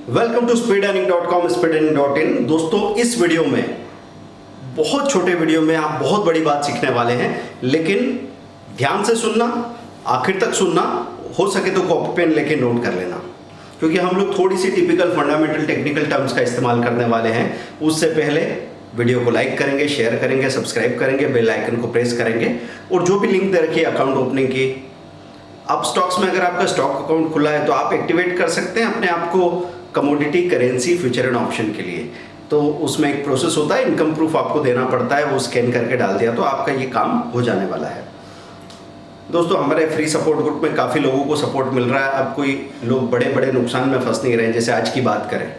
Welcome to speedearning.com speedearning.in। दोस्तों, इस video में बहुत छोटे वीडियो में आप बहुत बड़ी बात सीखने वाले हैं, लेकिन ध्यान से सुनना, आखिर तक सुनना, हो सके तो कॉपी पेन लेके नोट कर लेना, क्योंकि हम लोग थोड़ी सी टिपिकल फंडामेंटल टेक्निकल टर्म्स का इस्तेमाल करने वाले हैं। उससे पहले वीडियो को लाइक करेंगे, शेयर करेंगे, सब्सक्राइब करेंगे, बेल आइकन को प्रेस करेंगे और जो भी लिंक दे रखी है अकाउंट ओपनिंग की, अब स्टॉक्स में अगर आपका स्टॉक अकाउंट खुला है तो आप एक्टिवेट कर सकते हैं अपने आप को commodity, currency, future and option के लिए। तो उसमें एक प्रोसेस होता है, इनकम प्रूफ आपको देना पड़ता है, वो स्कैन करके डाल दिया तो आपका ये काम हो जाने वाला है। दोस्तों, हमारे फ्री सपोर्ट ग्रुप में काफ़ी लोगों को सपोर्ट मिल रहा है। अब कोई लोग बड़े बड़े नुकसान में फंस नहीं रहे हैं। जैसे आज की बात करें,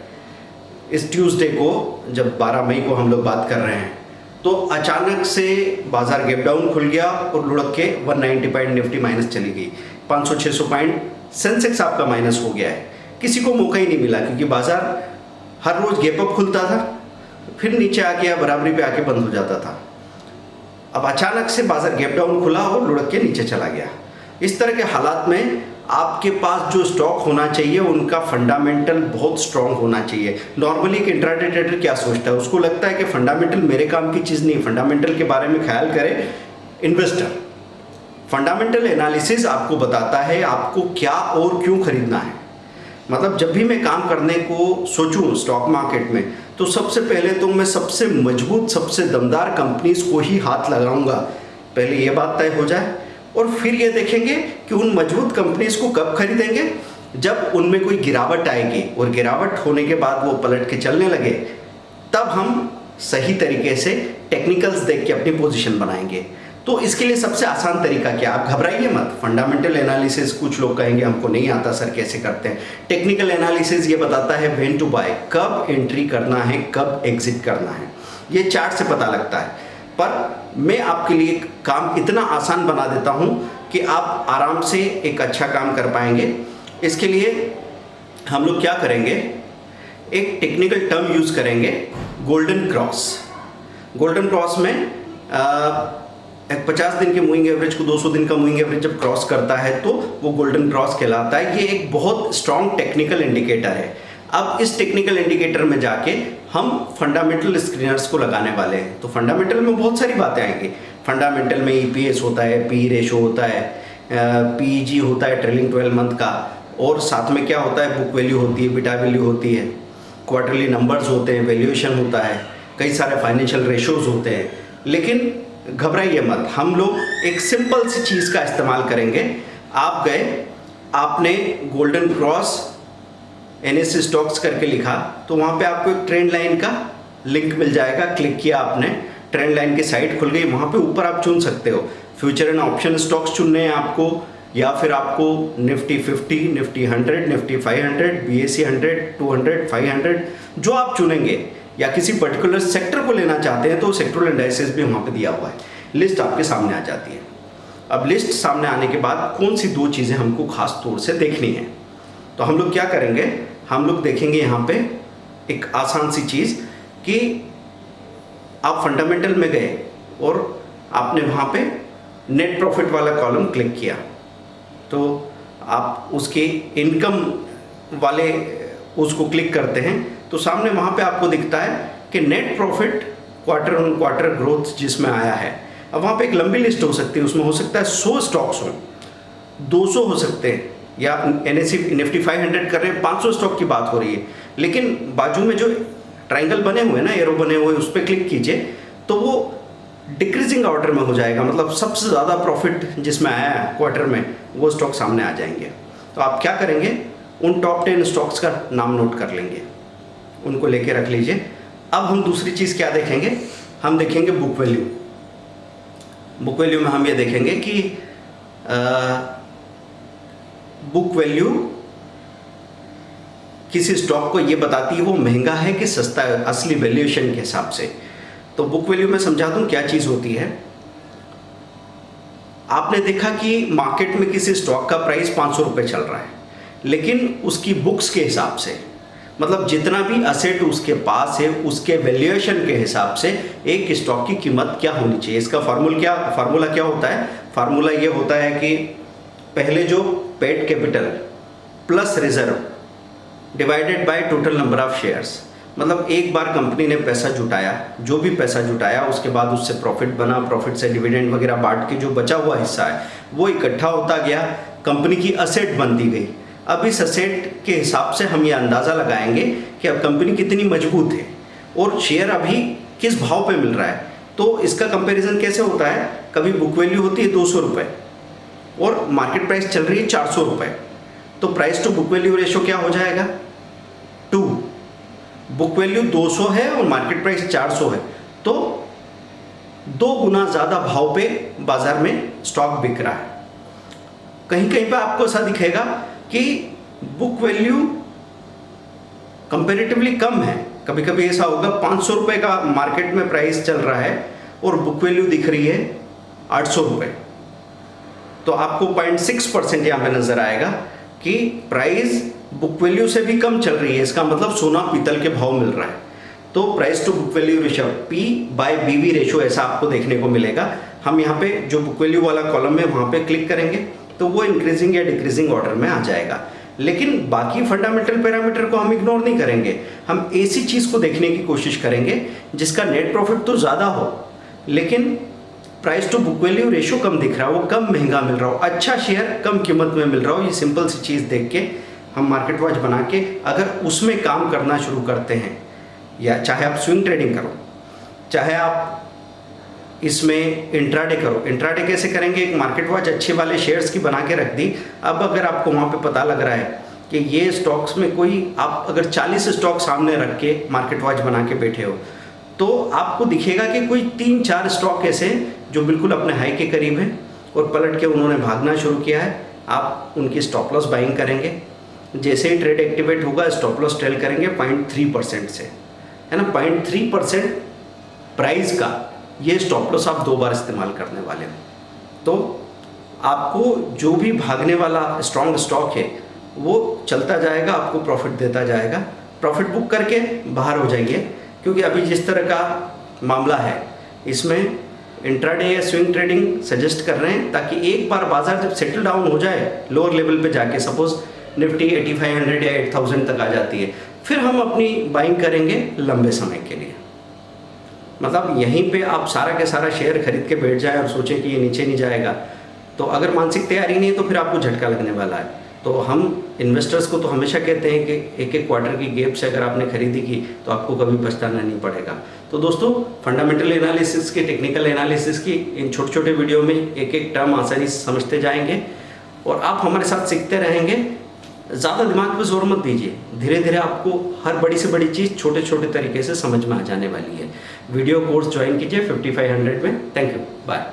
इस ट्यूसडे को जब 12 मई को हम लोग बात कर रहे हैं तो अचानक से बाजार गैप डाउन खुल गया और लुढ़क के 190 पॉइंट निफ्टी माइनस चली गई। 500-600 पॉइंट सेंसेक्स आपका माइनस हो गया है। किसी को मौका ही नहीं मिला, क्योंकि बाजार हर रोज गैप अप खुलता था, फिर नीचे आके या बराबरी पे आके बंद हो जाता था। अब अचानक से बाजार गैप डाउन खुला और लुढ़क के नीचे चला गया। इस तरह के हालात में आपके पास जो स्टॉक होना चाहिए उनका फंडामेंटल बहुत स्ट्रांग होना चाहिए। नॉर्मली एक इंट्राडे ट्रेडर क्या सोचता है, उसको लगता है कि फंडामेंटल मेरे काम की चीज़ नहीं, फंडामेंटल के बारे में ख्याल करे इन्वेस्टर। फंडामेंटल एनालिसिस आपको बताता है आपको क्या और क्यों खरीदना है। मतलब जब भी मैं काम करने को सोचूं स्टॉक मार्केट में, तो सबसे पहले तो मैं सबसे मजबूत, सबसे दमदार कंपनीज को ही हाथ लगाऊंगा। पहले ये बात तय हो जाए और फिर ये देखेंगे कि उन मजबूत कंपनीज को कब खरीदेंगे, जब उनमें कोई गिरावट आएगी और गिरावट होने के बाद वो पलट के चलने लगे, तब हम सही तरीके से टेक्निकल्स देख के अपनी पोजीशन बनाएंगे। तो इसके लिए सबसे आसान तरीका क्या, आप घबराइए मत। फंडामेंटल एनालिसिस कुछ लोग कहेंगे हमको नहीं आता सर, कैसे करते हैं। टेक्निकल एनालिसिस ये बताता है व्हेन टू बाय, कब एंट्री करना है, कब एग्जिट करना है, ये चार्ट से पता लगता है। पर मैं आपके लिए काम इतना आसान बना देता हूं कि आप आराम से एक अच्छा काम कर पाएंगे। इसके लिए हम लोग क्या करेंगे, एक टेक्निकल टर्म यूज करेंगे, गोल्डन क्रॉस। गोल्डन क्रॉस में एक 50 दिन के मूविंग एवरेज को 200 दिन का मूविंग एवरेज जब क्रॉस करता है तो वो गोल्डन क्रॉस कहलाता है। ये एक बहुत स्ट्रॉन्ग टेक्निकल इंडिकेटर है। अब इस टेक्निकल इंडिकेटर में जाके हम फंडामेंटल स्क्रीनर्स को लगाने वाले हैं। तो फंडामेंटल में बहुत सारी बातें आएंगी। फंडामेंटल में ईपीएस होता है, पी रेशो होता है, पीईजी होता है ट्रेलिंग 12 मंथ का, और साथ में क्या होता है, बुक वैल्यू होती है, बिटा वैल्यू होती है, क्वार्टरली नंबर्स होते हैं, वैल्यूएशन होता है, कई सारे फाइनेंशियल रेशोज होते हैं। लेकिन घबराइए मत, हम लोग एक सिंपल सी चीज़ का इस्तेमाल करेंगे। आप गए, आपने गोल्डन क्रॉस एनएससी स्टॉक्स करके लिखा, तो वहाँ पे आपको एक ट्रेंड लाइन का लिंक मिल जाएगा। क्लिक किया आपने, ट्रेंड लाइन की साइट खुल गई। वहाँ पे ऊपर आप चुन सकते हो फ्यूचर एंड ऑप्शन स्टॉक्स चुनने हैं आपको, या फिर आपको निफ्टी 50, निफ्टी 100, निफ्टी 500, बीएसई 100, 200, 500, जो आप चुनेंगे, या किसी पर्टिकुलर सेक्टर को लेना चाहते हैं तो सेक्टरल इंडाइसेस भी वहाँ पे दिया हुआ है। लिस्ट आपके सामने आ जाती है। अब लिस्ट सामने आने के बाद कौन सी दो चीज़ें हमको खास तौर से देखनी है, तो हम लोग क्या करेंगे, हम लोग देखेंगे यहाँ पे एक आसान सी चीज़ कि आप फंडामेंटल में गए और आपने वहाँ पे नेट प्रॉफिट वाला कॉलम क्लिक किया, तो आप उसके इनकम वाले उसको क्लिक करते हैं तो सामने वहाँ पे आपको दिखता है कि net profit quarter on quarter growth जिसमें आया है। अब वहाँ पे एक लंबी लिस्ट हो सकती है, उसमें हो सकता है 100 स्टॉक्स हों, 200 हो सकते हैं, या एनएससी निफ्टी 500 कर रहे हैं, 500 स्टॉक की बात हो रही है। लेकिन बाजू में जो ट्राइंगल बने हुए हैं ना, एरो बने हुए, उस पर क्लिक कीजिए तो वो डिक्रीजिंग ऑर्डर में हो जाएगा। मतलब सबसे ज़्यादा प्रॉफिट जिसमें आया है क्वार्टर में, वो स्टॉक सामने आ जाएंगे। तो आप क्या करेंगे, उन टॉप 10 स्टॉक्स का नाम नोट कर लेंगे, उनको लेके रख लीजिए। अब हम दूसरी चीज़ क्या देखेंगे, हम देखेंगे बुक वैल्यू। बुक वैल्यू में हम ये देखेंगे कि बुक वैल्यू किसी स्टॉक को ये बताती है वो महंगा है कि सस्ता है, असली वैल्यूएशन के हिसाब से। तो बुक वैल्यू में समझा दूं क्या चीज़ होती है। आपने देखा कि मार्केट में किसी स्टॉक का प्राइस 500 रुपये चल रहा है, लेकिन उसकी बुक्स के हिसाब से, मतलब जितना भी असेट उसके पास है उसके वैल्यूएशन के हिसाब से एक स्टॉक की कीमत क्या होनी चाहिए। इसका फार्मूला क्या होता है, फार्मूला ये होता है कि पहले जो paid capital plus reserve divided by total number of shares. मतलब एक बार कंपनी ने पैसा जुटाया, जो भी पैसा जुटाया उसके बाद उससे प्रॉफिट बना, प्रॉफिट से डिविडेंड वगैरह बांट के जो बचा हुआ हिस्सा है वो इकट्ठा होता गया, कंपनी की असेट बनती गई। अब इस असेट के हिसाब से हम ये अंदाज़ा लगाएंगे कि अब कंपनी कितनी मजबूत है और शेयर अभी किस भाव पे मिल रहा है। तो इसका कंपैरिजन कैसे होता है, कभी बुक वैल्यू होती है 200 रुपये और मार्केट प्राइस चल रही है 400 रुपये, तो price to book value ratio क्या हो जाएगा 2। बुक वैल्यू 200 है और मार्केट प्राइस 400 है, तो 2 गुना ज़्यादा भाव पे बाजार में स्टॉक बिक रहा है। कहीं कहीं पे आपको ऐसा दिखेगा कि बुक वैल्यू कंपैरेटिवली कम है, कभी कभी ऐसा होगा 500 रुपये का मार्केट में प्राइस चल रहा है और बुक वैल्यू दिख रही है 800 रुपये, तो आपको 0.6% यहाँ पे नजर आएगा कि प्राइस बुक वैल्यू से भी कम चल रही है। इसका मतलब सोना पीतल के भाव मिल रहा है। तो price to book value ratio P/BV ratio ऐसा आपको देखने को मिलेगा। हम यहाँ पे जो बुक वैल्यू वाला कॉलम है वहाँ पे क्लिक करेंगे तो वो इंक्रीजिंग या डिक्रीजिंग ऑर्डर में आ जाएगा। लेकिन बाकी फंडामेंटल पैरामीटर को हम इग्नोर नहीं करेंगे, हम ऐसी चीज़ को देखने की कोशिश करेंगे जिसका नेट प्रॉफिट तो ज़्यादा हो लेकिन price to book value ratio कम दिख रहा हो, कम महंगा मिल रहा हो, अच्छा शेयर कम कीमत में मिल रहा हो। ये सिंपल सी चीज़ देख के हम मार्केट वॉच बना के अगर उसमें काम करना शुरू करते हैं, या चाहे आप स्विंग ट्रेडिंग करो, चाहे आप इसमें इंट्राडे करो। इंट्राडे कैसे करेंगे, एक मार्केट वॉच अच्छे वाले शेयर्स की बना के रख दी। अब अगर आपको वहाँ पे पता लग रहा है कि ये स्टॉक्स में कोई, आप अगर 40 स्टॉक सामने रख के मार्केट वॉच बना के बैठे हो तो आपको दिखेगा कि कोई 3-4 स्टॉक ऐसे जो बिल्कुल अपने हाई के करीब हैं और पलट के उन्होंने भागना शुरू किया है। आप उनकी स्टॉप लॉस बाइंग करेंगे, जैसे ही ट्रेड एक्टिवेट होगा स्टॉप लॉस टेल करेंगे 0.3% से, है ना। 0.3% प्राइस का ये स्टॉप लॉस आप 2 बार इस्तेमाल करने वाले हो। तो आपको जो भी भागने वाला स्ट्रॉन्ग स्टॉक है वो चलता जाएगा, आपको प्रॉफिट देता जाएगा। प्रॉफिट बुक करके बाहर हो जाइए, क्योंकि अभी जिस तरह का मामला है इसमें इंट्राडे या स्विंग ट्रेडिंग सजेस्ट कर रहे हैं, ताकि एक बार बाजार जब सेटल डाउन हो जाए लोअर लेवल पे जाके, सपोज निफ्टी 8500 या 8000 तक आ जाती है, फिर हम अपनी बाइंग करेंगे लंबे समय के लिए। मतलब यहीं पे आप सारा के सारा शेयर खरीद के बैठ जाए और सोचें कि ये नीचे नहीं जाएगा, तो अगर मानसिक तैयारी नहीं है तो फिर आपको झटका लगने वाला है। तो हम इन्वेस्टर्स को तो हमेशा कहते हैं कि एक एक क्वार्टर की गैप से अगर आपने खरीदी की तो आपको कभी पछताना नहीं पड़ेगा। तो दोस्तों, फंडामेंटल एनालिसिस की, टेक्निकल एनालिसिस की इन छोटे छोटे वीडियो में एक एक टर्म आसानी से समझते जाएंगे और आप हमारे साथ सीखते रहेंगे। ज़्यादा दिमाग पे जोर मत दीजिए, धीरे धीरे आपको हर बड़ी से बड़ी चीज़ छोटे छोटे तरीके से समझ में आ जाने वाली है। वीडियो कोर्स ज्वाइन कीजिए 5500 में। Thank you, bye.